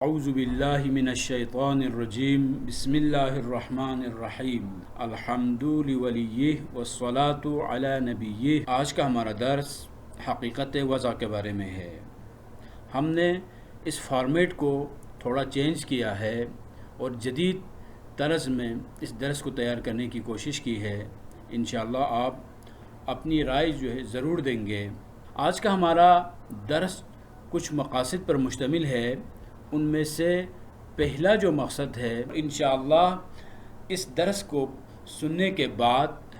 اعوذ باللہ من الشیطان الرجیم بسم اللہ الرحمن الرحیم الحمد لولیہ والصلاة علی نبیہ۔ آج کا ہمارا درس حقیقت وضع کے بارے میں ہے۔ ہم نے اس فارمیٹ کو تھوڑا چینج کیا ہے اور جدید طرز میں اس درس کو تیار کرنے کی کوشش کی ہے۔ انشاءاللہ آپ اپنی رائے جو ہے ضرور دیں گے۔ آج کا ہمارا درس کچھ مقاصد پر مشتمل ہے۔ ان میں سے پہلا جو مقصد ہے، انشاءاللہ اس درس کو سننے کے بعد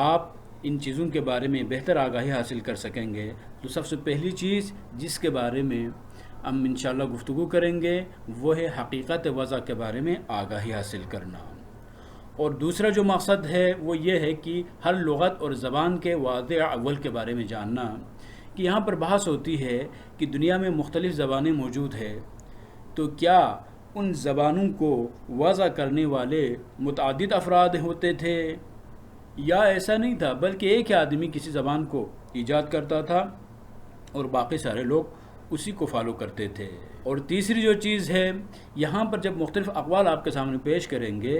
آپ ان چیزوں کے بارے میں بہتر آگاہی حاصل کر سکیں گے۔ تو سب سے پہلی چیز جس کے بارے میں ہم انشاءاللہ گفتگو کریں گے وہ ہے حقیقت وضع کے بارے میں آگاہی حاصل کرنا۔ اور دوسرا جو مقصد ہے وہ یہ ہے کہ ہر لغت اور زبان کے واضح اول کے بارے میں جاننا، کہ یہاں پر بحث ہوتی ہے کہ دنیا میں مختلف زبانیں موجود ہیں، تو کیا ان زبانوں کو وضع کرنے والے متعدد افراد ہوتے تھے یا ایسا نہیں تھا، بلکہ ایک آدمی کسی زبان کو ایجاد کرتا تھا اور باقی سارے لوگ اسی کو فالو کرتے تھے۔ اور تیسری جو چیز ہے، یہاں پر جب مختلف اقوال آپ کے سامنے پیش کریں گے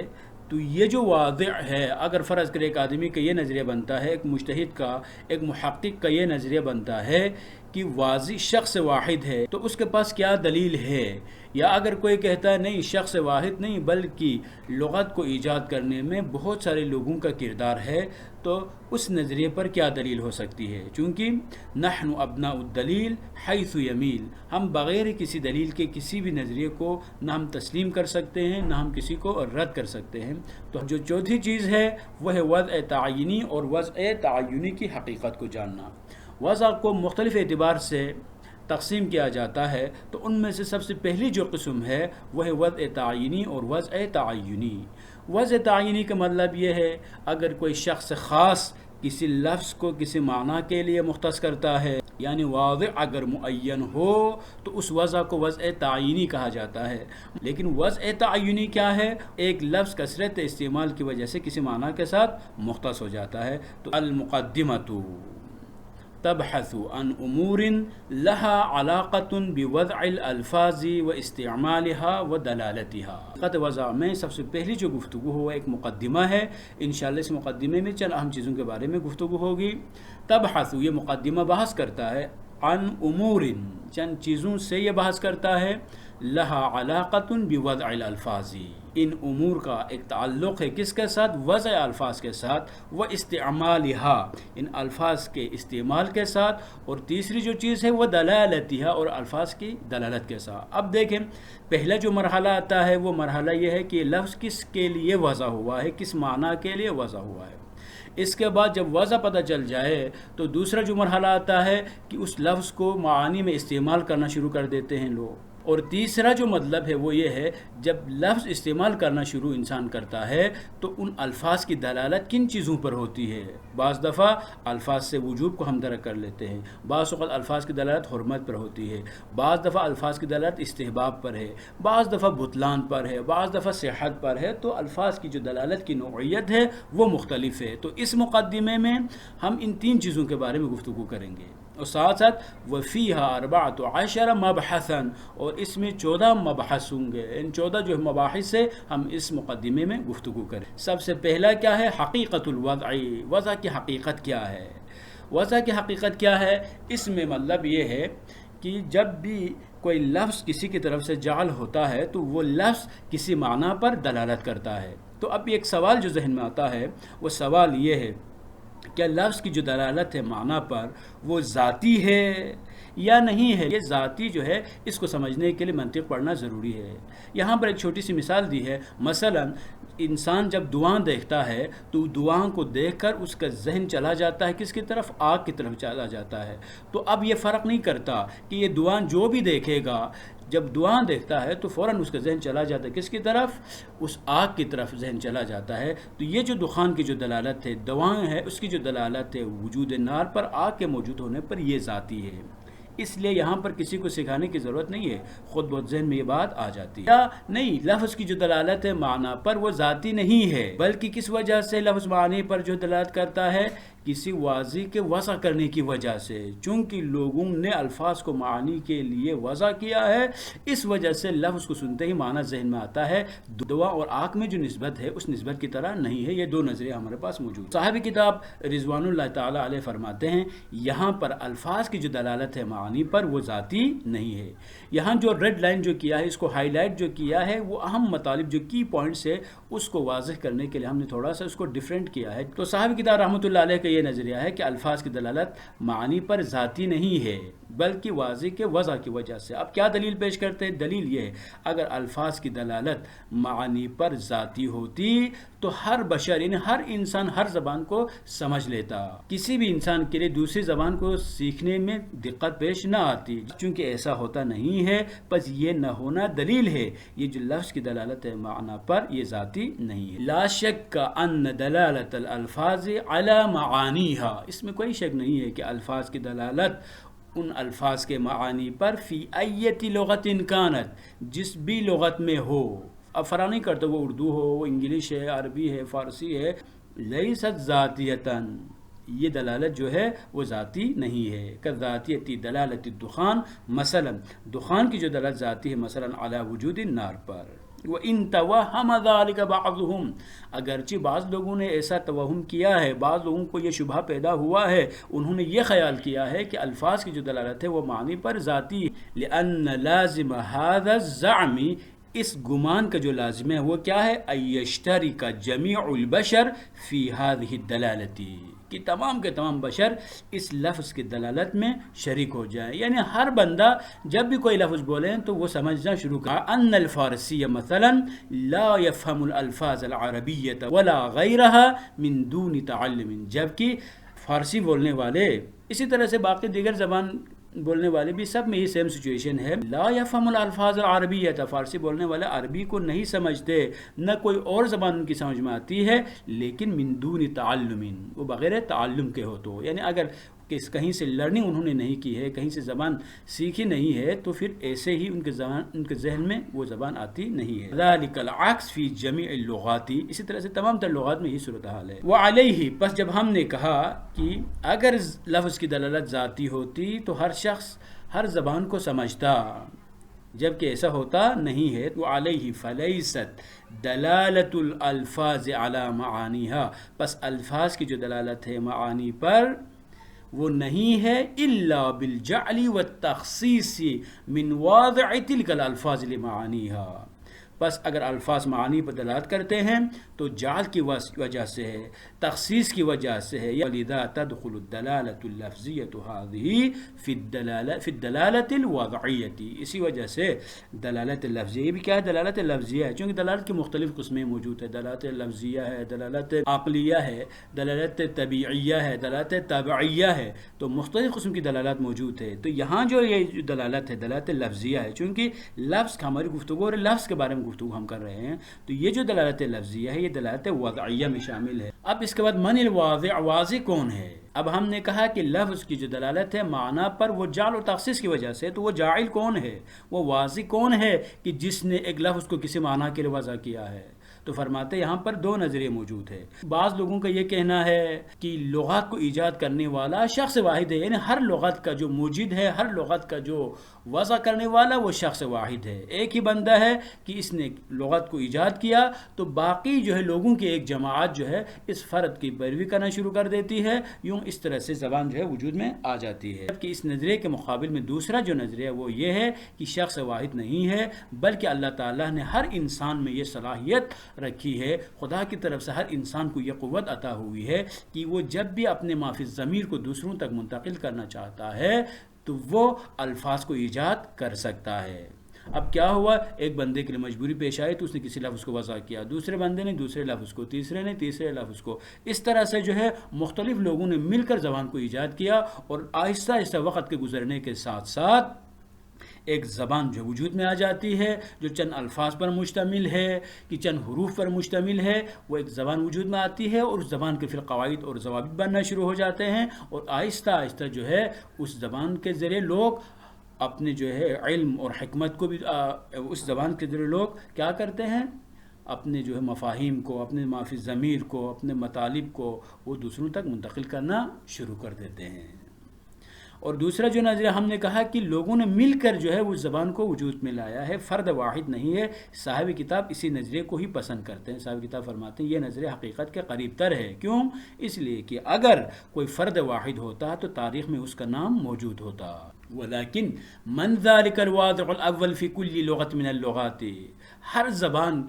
تو یہ جو واضح ہے، اگر فرض کرے ایک آدمی کا یہ نظریہ بنتا ہے، ایک مجتہد کا، ایک محقق کا یہ نظریہ بنتا ہے کہ واضح شخص واحد ہے، تو اس کے پاس کیا دلیل ہے؟ یا اگر کوئی کہتا ہے نہیں، شخص واحد نہیں بلکہ لغت کو ایجاد کرنے میں بہت سارے لوگوں کا کردار ہے، تو اس نظریے پر کیا دلیل ہو سکتی ہے؟ چونکہ نحن ابناء الدلیل حیث یمیل، ہم بغیر کسی دلیل کے کسی بھی نظریے کو نہ ہم تسلیم کر سکتے ہیں، نہ ہم کسی کو رد کر سکتے ہیں۔ تو جو چوتھی چیز ہے وہ ہے وضع تعینی، اور وضع تعینی کی حقیقت کو جاننا۔ وضع کو مختلف اعتبار سے تقسیم کیا جاتا ہے، تو ان میں سے سب سے پہلی جو قسم ہے وہ ہے وضع تعینی اور وضع تعینی۔ وضع تعینی کا مطلب یہ ہے اگر کوئی شخص خاص کسی لفظ کو کسی معنی کے لیے مختص کرتا ہے، یعنی واضح اگر معین ہو تو اس وضع کو وضع تعینی کہا جاتا ہے۔ لیکن وضع تعینی کیا ہے؟ ایک لفظ کثرت استعمال کی وجہ سے کسی معنی کے ساتھ مختص ہو جاتا ہے۔ تو المقدمۃ تبحث عن امور لها علاقة بوضع الالفاظ واستعمالها ودلالتها۔ حقیقت وضع میں سب سے پہلی جو گفتگو ہو ایک مقدمہ ہے۔ انشاءاللہ اس مقدمے میں چند اہم چیزوں کے بارے میں گفتگو ہوگی۔ تبحث، یہ مقدمہ بحث کرتا ہے، عن امور، چند چیزوں سے یہ بحث کرتا ہے، لها علاقة بوضع الالفاظ، ان امور کا ایک تعلق ہے کس کے ساتھ؟ وضع الفاظ کے ساتھ، و استعمالها، ان الفاظ کے استعمال کے ساتھ، اور تیسری جو چیز ہے وہ دلالتها، اور الفاظ کی دلالت کے ساتھ۔ اب دیکھیں پہلا جو مرحلہ آتا ہے وہ مرحلہ یہ ہے کہ لفظ کس کے لیے وضع ہوا ہے، کس معنی کے لیے وضع ہوا ہے۔ اس کے بعد جب وضع پتہ چل جائے تو دوسرا جو مرحلہ آتا ہے کہ اس لفظ کو معانی میں استعمال کرنا شروع کر دیتے ہیں لوگ۔ اور تیسرا جو مطلب ہے وہ یہ ہے جب لفظ استعمال کرنا شروع انسان کرتا ہے تو ان الفاظ کی دلالت کن چیزوں پر ہوتی ہے۔ بعض دفعہ الفاظ سے وجوب کو ہم درک کر لیتے ہیں، بعض اوقات الفاظ کی دلالت حرمت پر ہوتی ہے، بعض دفعہ الفاظ کی دلالت استحباب پر ہے، بعض دفعہ بطلان پر ہے، بعض دفعہ صحت پر ہے۔ تو الفاظ کی جو دلالت کی نوعیت ہے وہ مختلف ہے۔ تو اس مقدمے میں ہم ان تین چیزوں کے بارے میں گفتگو کریں گے، اور ساتھ ساتھ وَفِيهَا 14 مبحثاً، اور اس میں 14 مبحث ہوں گے۔ ان 14 جو مباحث سے ہم اس مقدمے میں گفتگو کریں۔ سب سے پہلا کیا ہے؟ حقیقت الوضع، وضع کی حقیقت کیا ہے؟ وضع کی حقیقت کیا ہے؟ اس میں مطلب یہ ہے کہ جب بھی کوئی لفظ کسی کی طرف سے جعل ہوتا ہے تو وہ لفظ کسی معنی پر دلالت کرتا ہے۔ تو اب ایک سوال جو ذہن میں آتا ہے وہ سوال یہ ہے، کیا لفظ کی جو دلالت ہے معنی پر وہ ذاتی ہے یا نہیں ہے؟ یہ ذاتی جو ہے اس کو سمجھنے کے لیے منطق پڑھنا ضروری ہے۔ یہاں پر ایک چھوٹی سی مثال دی ہے، مثلا انسان جب دعائیں دیکھتا ہے تو دعائیں کو دیکھ کر اس کا ذہن چلا جاتا ہے کس کی طرف؟ آگ کی طرف چلا جاتا ہے۔ تو اب یہ فرق نہیں کرتا کہ یہ دعائیں جو بھی دیکھے گا، جب دعائیں دیکھتا ہے تو فوراً اس کا ذہن چلا جاتا ہے کس کی طرف؟ اس آگ کی طرف ذہن چلا جاتا ہے۔ تو یہ جو دخان کی جو دلالت ہے، دعائیں ہے، اس کی جو دلالت ہے وجود نار پر، آگ کے موجود ہونے پر، یہ ذاتی ہے۔ اس لیے یہاں پر کسی کو سکھانے کی ضرورت نہیں ہے، خود بہت ذہن میں یہ بات آ جاتی ہے۔ یا نہیں، لفظ کی جو دلالت ہے معنی پر وہ ذاتی نہیں ہے، بلکہ کس وجہ سے لفظ معنی پر جو دلالت کرتا ہے کسی واضح کے وضع کرنے کی وجہ سے، چونکہ لوگوں نے الفاظ کو معانی کے لیے وضع کیا ہے، اس وجہ سے لفظ کو سنتے ہی معنی ذہن میں آتا ہے۔ دعا اور آنکھ میں جو نسبت ہے اس نسبت کی طرح نہیں ہے۔ یہ دو نظریے ہمارے پاس موجود۔ صاحب کتاب رضوان اللہ تعالی علیہ فرماتے ہیں یہاں پر الفاظ کی جو دلالت ہے معانی پر وہ ذاتی نہیں ہے۔ یہاں جو ریڈ لائن جو کیا ہے، اس کو ہائی لائٹ جو کیا ہے، وہ اہم مطالب جو کی پوائنٹس ہے اس کو واضح کرنے کے لیے ہم نے تھوڑا سا اس کو ڈیفرنٹ کیا ہے۔ تو صاحب کتاب رحمۃ اللہ علیہ کا یہ نظریہ ہے کہ الفاظ کی دلالت معانی پر ذاتی نہیں ہے بلکہ واضح کے وضع کی وجہ سے۔ اب کیا دلیل پیش کرتے ہیں؟ دلیل یہ ہے اگر الفاظ کی دلالت معانی پر ذاتی ہوتی تو ہر بشر یعنی ہر انسان ہر زبان کو سمجھ لیتا، کسی بھی انسان کے لیے دوسری زبان کو سیکھنے میں دقت پیش نہ آتی۔ چونکہ ایسا ہوتا نہیں ہے بس یہ نہ ہونا دلیل ہے۔ یہ جو لفظ کی دلالت ہے معنی پر یہ ذاتی نہیں ہے۔ لا شک ان دلالت الالفاظ علی معانیہا، اس میں کوئی شک نہیں ہے کہ الفاظ کی دلالت ان الفاظ کے معانی پر فی ایت لغت کانت، جس بھی لغت میں ہو، اب فرق نہیں کرتا وہ اردو ہو، وہ انگلش ہے، عربی ہے، فارسی ہے، لیست ذاتیتاً، یہ دلالت جو ہے وہ ذاتی نہیں ہے۔ کذاتیتی دلالت الدخان، مثلا دخان کی جو دلالت ذاتی ہے مثلا علی وجود النار پر۔ وَإِن تَوَهَّمَ ذَلِكَ بَعْضُهُمْ، اگرچہ بعض لوگوں نے ایسا توہم کیا ہے، بعض لوگوں کو یہ شبہ پیدا ہوا ہے، انہوں نے یہ خیال کیا ہے کہ الفاظ کی جو دلالت ہے وہ معنی پر ذاتی ہے۔ لِأَنَّ لَازِمَ هَذَا الزَّعْمِ، اس گمان کا جو لازم ہے وہ کیا ہے؟ أَن يَشْتَرِكَ جَمِيعُ الْبَشَرِ فِي هَذِهِ الدَّلَالَةِ، کہ تمام کے تمام بشر اس لفظ کی دلالت میں شریک ہو جائیں، یعنی ہر بندہ جب بھی کوئی لفظ بولیں تو وہ سمجھنا شروع کرے۔ ان الفارسی مثلا لا يفهم الالفاظ العربیة ولا غیرها من دون تعلم، جبکہ فارسی بولنے والے اسی طرح سے باقی دیگر زبان بولنے والے بھی سب میں ہی سیم سچویشن ہے۔ لا يفهم الالفاظ العربیة، فارسی بولنے والے عربی کو نہیں سمجھتے، نہ کوئی اور زبان ان کی سمجھ میں آتی ہے، لیکن من دون تعلم، وہ بغیر تعلم کے ہو تو، یعنی اگر کہیں سے لرننگ انہوں نے نہیں کی ہے، کہیں سے زبان سیکھی نہیں ہے، تو پھر ایسے ہی ان کے ذہن میں وہ زبان آتی نہیں ہے۔ ذالک العکس فی جمیع اللغات، اسی طرح سے تمام تر لغات میں یہ صورتحال ہے۔ وعلیہ، پس جب ہم نے کہا کہ اگر لفظ کی دلالت ذاتی ہوتی تو ہر شخص ہر زبان کو سمجھتا، جبکہ ایسا ہوتا نہیں ہے۔ وعلیہ فلیست دلالت الالفاظ علی معانیہا، پس الفاظ کی جو دلالت ہے معانی پر وہ نہیں ہے الا بالجعل والتخصیص من واضع تلک الالفاظ لمعانیہا، بس اگر الفاظ معانی پر دلالت کرتے ہیں تو جعل کی وجہ سے ہے، تخصیص کی وجہ سے ہے۔ لذا تدخل الدلالة اللفظیة هذه في الدلالة الوضعیة، اسی وجہ سے دلالت لفظیہ، یہ بھی کیا ہے؟ دلالت لفظیہ ہے، چونکہ دلالت کی مختلف قسمیں موجود ہیں، دلالت لفظیہ ہے، دلالت عقلیہ ہے، دلالت طبیعیہ ہے، دلالت تابعیہ ہے، تو مختلف قسم کی دلالت موجود ہے۔ تو یہاں جو یہ دلالت ہے دلالت لفظیہ ہے، چونکہ لفظ ہماری گفتگو اور لفظ کے بارے میں گفتگو ہم کر رہے ہیں، تو یہ جو دلالت لفظیہ ہے یہ دلالت وضعیہ میں شامل ہے۔ اب اس کے بعد من الواضع، واضح کون ہے؟ اب ہم نے کہا کہ لفظ کی جو دلالت ہے معنی پر وہ جعل و تخصیص کی وجہ سے، تو وہ جاعل کون ہے؟ وہ واضح کون ہے کہ جس نے ایک لفظ کو کسی معنی کے لیے وضع کیا ہے؟ تو فرماتے یہاں پر دو نظریے موجود ہیں۔ بعض لوگوں کا یہ کہنا ہے کہ لغات کو ایجاد کرنے والا شخص واحد ہے، یعنی ہر لغت کا جو موجد ہے، ہر لغت کا جو وضع کرنے والا وہ شخص واحد ہے، ایک ہی بندہ ہے کہ اس نے لغت کو ایجاد کیا، تو باقی جو ہے لوگوں کی ایک جماعت جو ہے اس فرد کی پیروی کرنا شروع کر دیتی ہے، یوں اس طرح سے زبان جو ہے وجود میں آ جاتی ہے۔ جبکہ اس نظریے کے مقابل میں دوسرا جو نظریہ وہ یہ ہے کہ شخص واحد نہیں ہے، بلکہ اللہ تعالیٰ نے ہر انسان میں یہ صلاحیت رکھی ہے، خدا کی طرف سے ہر انسان کو یہ قوت عطا ہوئی ہے کہ وہ جب بھی اپنے ما فی الضمیر کو دوسروں تک منتقل کرنا چاہتا ہے تو وہ الفاظ کو ایجاد کر سکتا ہے۔ اب کیا ہوا، ایک بندے کے لیے مجبوری پیش آئی تو اس نے کسی لفظ کو وضع کیا، دوسرے بندے نے دوسرے لفظ کو، تیسرے نے تیسرے لفظ کو، اس طرح سے جو ہے مختلف لوگوں نے مل کر زبان کو ایجاد کیا، اور آہستہ آہستہ وقت کے گزرنے کے ساتھ ساتھ ایک زبان جو وجود میں آ جاتی ہے جو چند الفاظ پر مشتمل ہے، کہ چند حروف پر مشتمل ہے، وہ ایک زبان وجود میں آتی ہے، اور اس زبان کے پھر قواعد اور ضوابط بننا شروع ہو جاتے ہیں، اور آہستہ آہستہ جو ہے اس زبان کے ذریعے لوگ اپنے جو ہے علم اور حکمت کو بھی اس زبان کے ذریعے لوگ کیا کرتے ہیں، اپنے جو ہے مفاہیم کو، اپنے مافی ضمیر کو، اپنے مطالب کو وہ دوسروں تک منتقل کرنا شروع کر دیتے ہیں۔ اور دوسرا جو نظریہ ہم نے کہا کہ لوگوں نے مل کر جو ہے اس زبان کو وجود میں لایا ہے، فرد واحد نہیں ہے۔ صاحب کتاب اسی نظریے کو ہی پسند کرتے ہیں۔ صاحب کتاب فرماتے ہیں یہ نظریہ حقیقت کے قریب تر ہے۔ کیوں؟ اس لیے کہ اگر کوئی فرد واحد ہوتا تو تاریخ میں اس کا نام موجود ہوتا۔ ولیکن من ذلک الواضع الاول فی کل لغت من اللغات، ہر زبان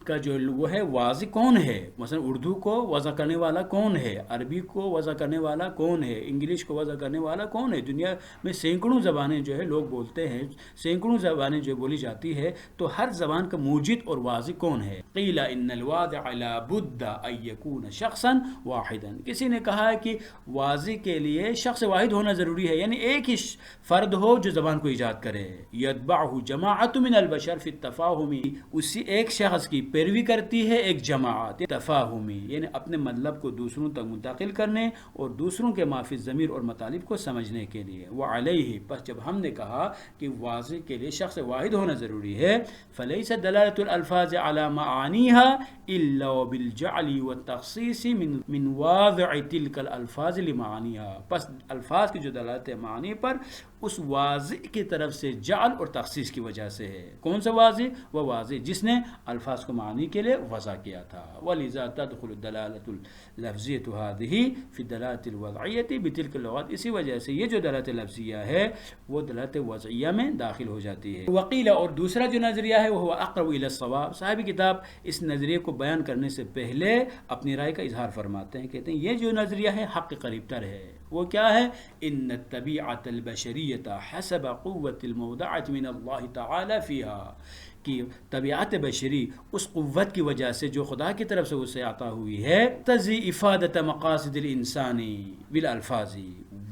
کا جو وہ ہے واضح کون ہے، مثلا اردو کو وضع کرنے والا کون ہے، عربی کو وضع کرنے والا کون ہے، انگلش کو وضع کرنے والا کون ہے۔ دنیا میں سینکڑوں زبانیں جو ہے لوگ بولتے ہیں، سینکڑوں زبانیں جو بولی جاتی ہے، تو ہر زبان کا موجد اور واضح کون ہے؟ قیل ان الواضع لا بد ان یکون شخصا واحدا، کسی نے کہا ہے کہ واضح کے لیے شخص واحد ہونا ضروری ہے، یعنی ایک ہی فرد ہو جو زبان کو ایجاد کرے۔ یتبعہ جماعت من البشر فی التفاہم، اسی ایک شخص کی پیروی کرتی ہے ایک جماعت تفاہمی، یعنی اپنے مطلب کو دوسروں تک منتقل کرنے اور دوسروں کے مافی ضمیر اور مطالب کو سمجھنے کے لیے۔ وعلیہ، پس جب ہم نے کہا کہ واضح کے لیے شخص واحد ہونا ضروری ہے، فلیس دلالت الالفاظ علی معانیها الا بالجعل والتخصیص من واضع تلك الالفاظ لمعانیها، پس الفاظ کی جو دلالت ہے معانی پر اس واضح کی طرف سے جعل اور تخصیص کی وجہ سے ہے۔ کون سا واضح؟ وہ واضح جس نے الفاظ کو معنی کے لیے وضع کیا تھا۔ وَلِذَا تَدْخُلُ الدَّلَالَةُ الْلَفْظِيَّةُ هَذِهِ فِي الدَّلَالَةِ الْوَضْعِيَّةِ بِتِلْكَ اللغات، اسی وجہ سے یہ جو دلالت لفظیہ ہے وہ دلالت وضعیہ میں داخل ہو جاتی ہے۔ وقیل، اور دوسرا جو نظریہ ہے وہ اقرب الی الصواب، صاحب کتاب اس نظریے کو بیان کرنے سے پہلے اپنی رائے کا اظہار فرماتے ہیں، کہتے ہیں یہ جو نظریہ ہے حق کے قریب تر ہے۔ وہ کیا ہے؟ ان الطبیعۃ البشریۃ حسب قوت المودعۃ من اللہ تعالی فیہا، کہ طبیعت بشری اس قوت کی وجہ سے جو خدا کی طرف سے اسے عطا ہوئی ہے، تزی افادت مقاصد الانسانی بالالفاظ،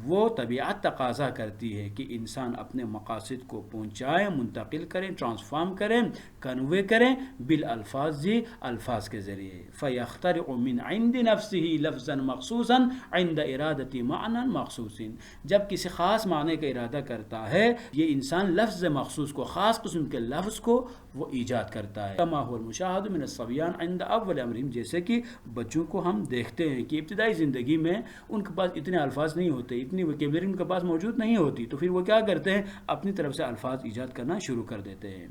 وہ طبیعت تقاضا کرتی ہے کہ انسان اپنے مقاصد کو پہنچائے، منتقل کریں، ٹرانسفارم کریں، کنوے کریں بالالفاظ، الفاظ کے ذریعے۔ فیخترع من عند نفسہ لفظا مخصوصا عند ارادت معنی مخصوص، جب کسی خاص معنی کا ارادہ کرتا ہے یہ انسان لفظ مخصوص کو، خاص قسم کے لفظ کو وہ ایجاد کرتا ہے۔ کما هو المشاہد من الصبیان عند اول امرهم، جیسے کہ بچوں کو ہم دیکھتے ہیں کہ ابتدائی زندگی میں ان کے پاس اتنے الفاظ نہیں ہوتے، اتنی وکیبلری ان کے پاس موجود نہیں ہوتی، تو پھر وہ کیا کرتے ہیں؟ اپنی طرف سے الفاظ ایجاد کرنا شروع کر دیتے ہیں۔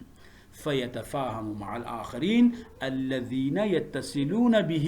فیتفاہم مع الآخرین الذین یتصلون بہ،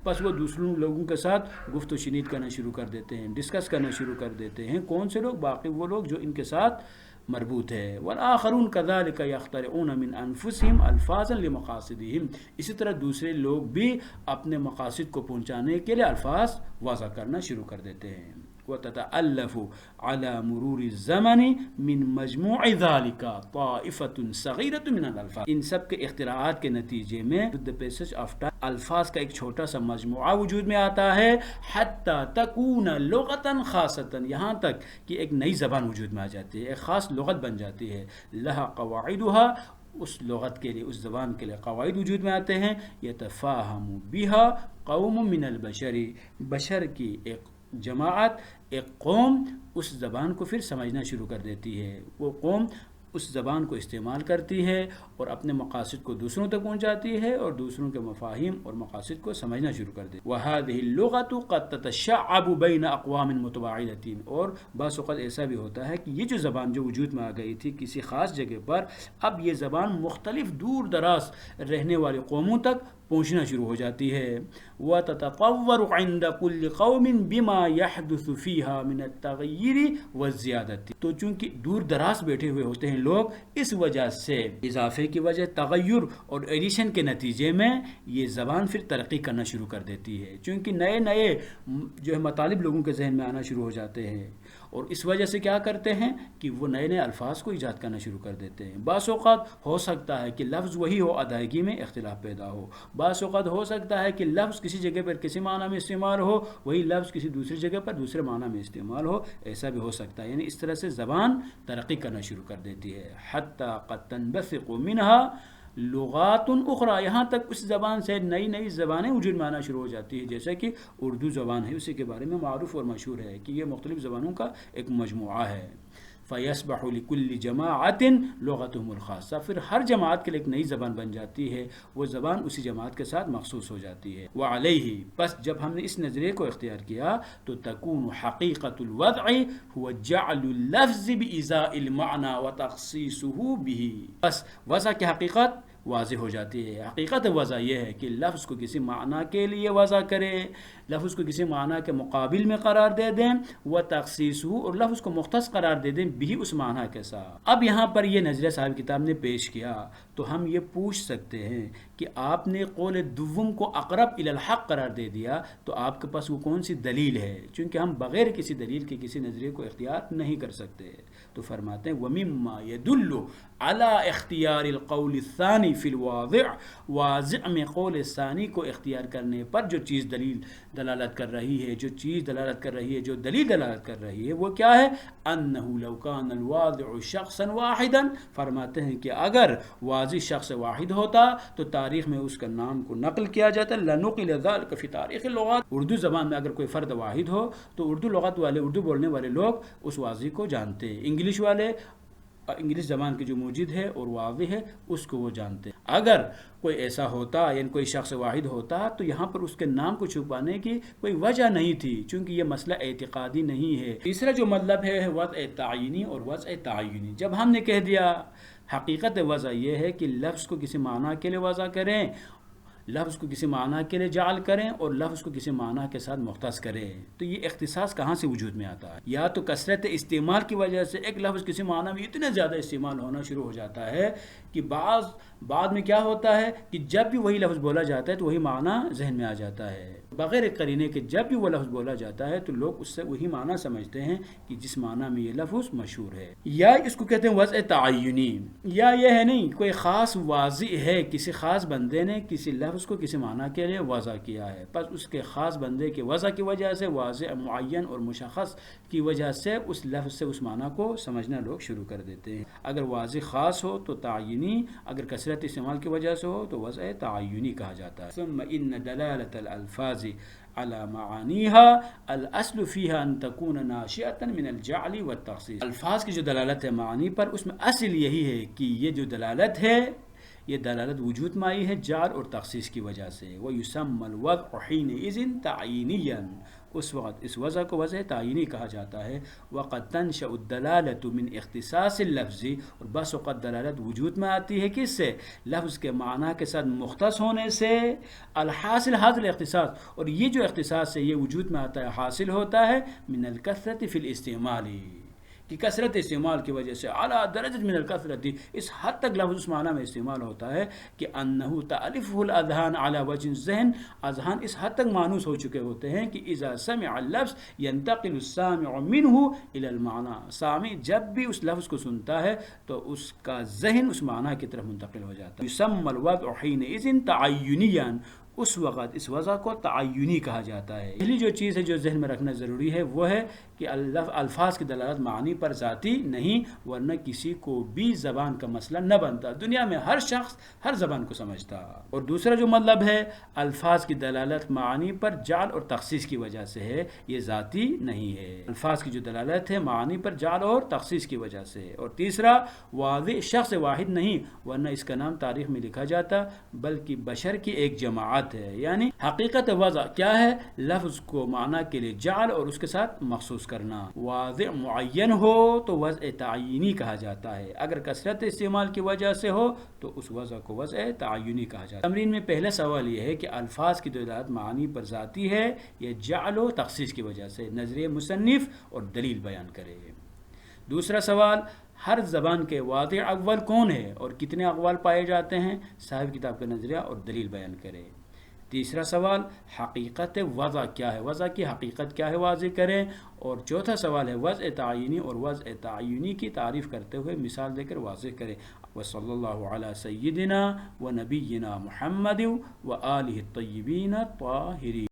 پس وہ دوسروں لوگوں کے ساتھ گفت و شنید کرنا شروع کر دیتے ہیں، ڈسکس کرنا شروع کر دیتے ہیں۔ کون سے لوگ؟ باقی وہ لوگ جو ان کے ساتھ مربوط ہے۔ والآخرون کذالک یخترعون من انفسہم الفاظا لمقاصدہم، اسی طرح دوسرے لوگ بھی اپنے مقاصد کو پہنچانے کے لیے الفاظ وضع کرنا شروع کر دیتے ہیں۔ وتتألف على مرور الزمن من مجموع ذلك طائفة صغيرة من الالفاظ، ان سب کے اختراعات کے نتیجے میں the passage of time الفاظ کا ایک چھوٹا سا مجموعہ وجود میں آتا ہے، حتی تکون لغتا خاصتا، یہاں تک کہ ایک نئی زبان وجود میں آ جاتی ہے، ایک خاص لغت بن جاتی ہے۔ لہا قواعدها، اس لغت کے لیے، اس زبان کے لیے قواعد وجود میں آتے ہیں۔ یتفاہم بها قوم من البشر، بشر کی ایک جماعت، ایک قوم اس زبان کو پھر سمجھنا شروع کر دیتی ہے، وہ قوم اس زبان کو استعمال کرتی ہے اور اپنے مقاصد کو دوسروں تک پہنچاتی ہے اور دوسروں کے مفاہیم اور مقاصد کو سمجھنا شروع کر دیتی ہے۔ وَهَذِهِ اللُّغَةُ قَدْ تَتَشَعَّبُ بَيْنَ أَقْوَامٍ مُتَبَاعِدَةٍ، اور بعض اوقات ایسا بھی ہوتا ہے کہ یہ جو زبان جو وجود میں آ گئی تھی کسی خاص جگہ پر، اب یہ زبان مختلف دور دراز رہنے والی قوموں تک پہنچنا شروع ہو جاتی ہے۔ وَتَتَطَوَّرُ عِنْدَ كُلِّ قَوْمٍ بِمَا يَحْدُثُ فِيهَا مِنَ التَّغْيِّرِ وَالزِّيَادَةِ، تو چونکہ دور دراز بیٹھے ہوئے ہوتے ہیں لوگ، اس وجہ سے اضافے کی وجہ، تغیر اور ایڈیشن کے نتیجے میں یہ زبان پھر ترقی کرنا شروع کر دیتی ہے، چونکہ نئے نئے جو ہے مطالب لوگوں کے ذہن میں آنا شروع ہو جاتے ہیں، اور اس وجہ سے کیا کرتے ہیں کہ وہ نئے نئے الفاظ کو ایجاد کرنا شروع کر دیتے ہیں۔ بعض اوقات ہو سکتا ہے کہ لفظ وہی ہو، ادائیگی میں اختلاف پیدا ہو، بعض اوقات ہو سکتا ہے کہ لفظ کسی جگہ پر کسی معنی میں استعمال ہو، وہی لفظ کسی دوسری جگہ پر دوسرے معنی میں استعمال ہو، ایسا بھی ہو سکتا ہے، یعنی اس طرح سے زبان ترقی کرنا شروع کر دیتی ہے۔ حتی قد تنبثق منها لغات اخرى، یہاں تک اس زبان سے نئی نئی زبانیں وجود میں آنا شروع ہو جاتی ہے، جیسے کہ اردو زبان ہے، اسی کے بارے میں معروف اور مشہور ہے کہ یہ مختلف زبانوں کا ایک مجموعہ ہے۔ فَيَصْبَحُ لِكُلِّ جَمَاعَةٍ لُغَتُهُمُ الْخَاصَّةُ، پھر ہر جماعت کے لیے ایک نئی زبان بن جاتی ہے، وہ زبان اسی جماعت کے ساتھ مخصوص ہو جاتی ہے۔ وعلیہ، پس جب ہم نے اس نظریے کو اختیار کیا تو تکون حقیقت الوضع هو جعل اللفظ بإزاء المعنى وتخصيصه به، پس وضع کی حقیقت واضح ہو جاتی ہے۔ حقیقت وضع یہ ہے کہ لفظ کو کسی معنی کے لیے وضع کرے، لفظ کو کسی معنی کے مقابل میں قرار دے دیں، وہ تخصیص ہو، اور لفظ کو مختص قرار دے دیں بھی اس معنی کے ساتھ۔ اب یہاں پر یہ نظریہ صاحب کتاب نے پیش کیا تو ہم یہ پوچھ سکتے ہیں کہ آپ نے قول دوم کو اقرب الی الحق قرار دے دیا تو آپ کے پاس وہ کون سی دلیل ہے؟ چونکہ ہم بغیر کسی دلیل کے کسی نظریے کو اختیار نہیں کر سکتے، تو فرماتے ہیں وَمِمَّا يَدُلُّ عَلَى اختیار القول الثانی فی الواضع، واضع میں قول ثانی کو اختیار کرنے پر جو چیز دلیل دلالت کر رہی ہے، جو چیز دلالت کر رہی ہے، جو دلیل دلالت کر رہی ہے، وہ کیا ہے؟ انہ لو کان الواضع شخصا واحدا، فرماتے ہیں کہ اگر واضع شخص واحد ہوتا تو تاریخ میں اس کا نام کو نقل کیا جاتا، لنقل ذلك فی تاریخ اللغات، اردو زبان میں اگر کوئی فرد واحد ہو تو اردو لغت والے، اردو بولنے والے لوگ اس واضع کو جانتے ہیں، انگلش والے انگلش زبان کی جو موجود ہے اور واضح ہے اس کو وہ جانتے ہیں۔ اگر کوئی ایسا ہوتا یعنی کوئی شخص واحد ہوتا تو یہاں پر اس کے نام کو چھپانے کی کوئی وجہ نہیں تھی، چونکہ یہ مسئلہ اعتقادی نہیں ہے۔ تیسرا جو مطلب ہے وضع تعینی اور وضع تعینی، جب ہم نے کہہ دیا حقیقت وضع یہ ہے کہ لفظ کو کسی معنی کے لیے وضع کریں، لفظ کو کسی معنی کے لیے جعل کریں اور لفظ کو کسی معنی کے ساتھ مختص کریں، تو یہ اختصاص کہاں سے وجود میں آتا ہے؟ یا تو کثرت استعمال کی وجہ سے ایک لفظ کسی معنی میں اتنا زیادہ استعمال ہونا شروع ہو جاتا ہے کہ بعد میں کیا ہوتا ہے کہ جب بھی وہی لفظ بولا جاتا ہے تو وہی معنی ذہن میں آ جاتا ہے، بغیر ایک قرینے کے جب بھی وہ لفظ بولا جاتا ہے تو لوگ اس سے وہی معنی سمجھتے ہیں کہ جس معنی میں یہ لفظ مشہور ہے۔ یا اس کو کہتے ہیں وضع تعینی، یا یہ ہے نہیں کوئی خاص واضع ہے، کسی خاص بندے نے کسی لفظ کو کسی معنی کے لیے وضع کیا ہے، پس اس کے خاص بندے کے وضع کی وجہ سے واضع معین اور مشخص کی وجہ سے اس لفظ سے اس معنی کو سمجھنا لوگ شروع کر دیتے ہیں۔ اگر واضع خاص ہو تو تعینی، اگر کثرت استعمال کی وجہ سے ہو تو وضع تعینی کہا جاتا ہے۔ ثم ان دلالة الالفاظ على معانیها الاصل فيها ان تكون ناشئة من الجعل والتخصيص، الفاظ کی جو دلالت ہے معانی پر، اس میں اصل یہی ہے کہ یہ جو دلالت ہے یہ دلالت وجود میں آئی ہے جعل اور تخصیص کی وجہ سے۔ وَيُسَمَّى الْوَضْعُ حِينَئِذٍ تَعْيِينِيًّا، اس وقت اس وضع کو وضع تعینی کہا جاتا ہے۔ وَقَدْ تَنْشَأُ الدَّلَالَةُ مِنْ اخْتِصَاصِ اللَّفْظِ، اور بس وقت دلالت وجود میں آتی ہے کس سے؟ لفظ کے معنی کے ساتھ مختص ہونے سے۔ الحاصل حاصل اختصاص، اور یہ جو اختصاص ہے یہ وجود میں آتا ہے، حاصل ہوتا ہے من الکثرت فی الاستعمال، کہ کثرت استعمال کی وجہ سے اعلیٰ درجہ من الکثرت، اس حد تک لفظ اس معنی میں استعمال ہوتا ہے کہ انہ تألفہ الاذہان علی وجہ ذہن، اذہان اس حد تک مانوس ہو چکے ہوتے ہیں کہ اذا سمع اللفظ ينتقل السامع منہ الی المعنی، سامع جب بھی اس لفظ کو سنتا ہے تو اس کا ذہن اس معنی کی طرف منتقل ہو جاتا ہے۔ یسمى الوضع حینئذ تعینیا، اس وقت اس وضع کو تعینی کہا جاتا ہے۔ پہلی جو چیز ہے جو ذہن میں رکھنا ضروری ہے وہ ہے کہ الفاظ کی دلالت معنی پر ذاتی نہیں، ورنہ کسی کو بھی زبان کا مسئلہ نہ بنتا، دنیا میں ہر شخص ہر زبان کو سمجھتا۔ اور دوسرا جو مطلب ہے الفاظ کی دلالت معنی پر جعل اور تخصیص کی وجہ سے ہے، یہ ذاتی نہیں ہے، الفاظ کی جو دلالت ہے معنی پر جعل اور تخصیص کی وجہ سے ہے۔ اور تیسرا واضح شخص واحد نہیں، ورنہ اس کا نام تاریخ میں لکھا جاتا، بلکہ بشر کی ایک جماعت ہے۔ یعنی حقیقت وضع کیا ہے؟ لفظ کو معنی کے لیے جعل اور اس کے ساتھ مخصوص کرنا۔ واضع معین ہو تو وضع تعینی کہا جاتا ہے، اگر کثرت استعمال کی وجہ سے ہو تو اس وضع کو وضع تعینی کہا جاتا ہے۔ تمرین میں پہلا سوال یہ ہے کہ الفاظ کی دلالت معنی پر ذاتی ہے یا جعل و تخصیص کی وجہ سے، نظریہ مصنف اور دلیل بیان کرے۔ دوسرا سوال، ہر زبان کے واضع اول کون ہے اور کتنے اقوال پائے جاتے ہیں؟ صاحب کتاب کا نظریہ اور دلیل بیان کرے۔ تیسرا سوال، حقیقت وضع کیا ہے، وضع کی حقیقت کیا ہے واضح کریں۔ اور چوتھا سوال ہے وضع تعینی اور وضع تعینی کی تعریف کرتے ہوئے مثال دے کر واضح کریں۔ وصلی اللہ علی سیدنا و نبینا محمد و آلہ الطیبین الطاہرین۔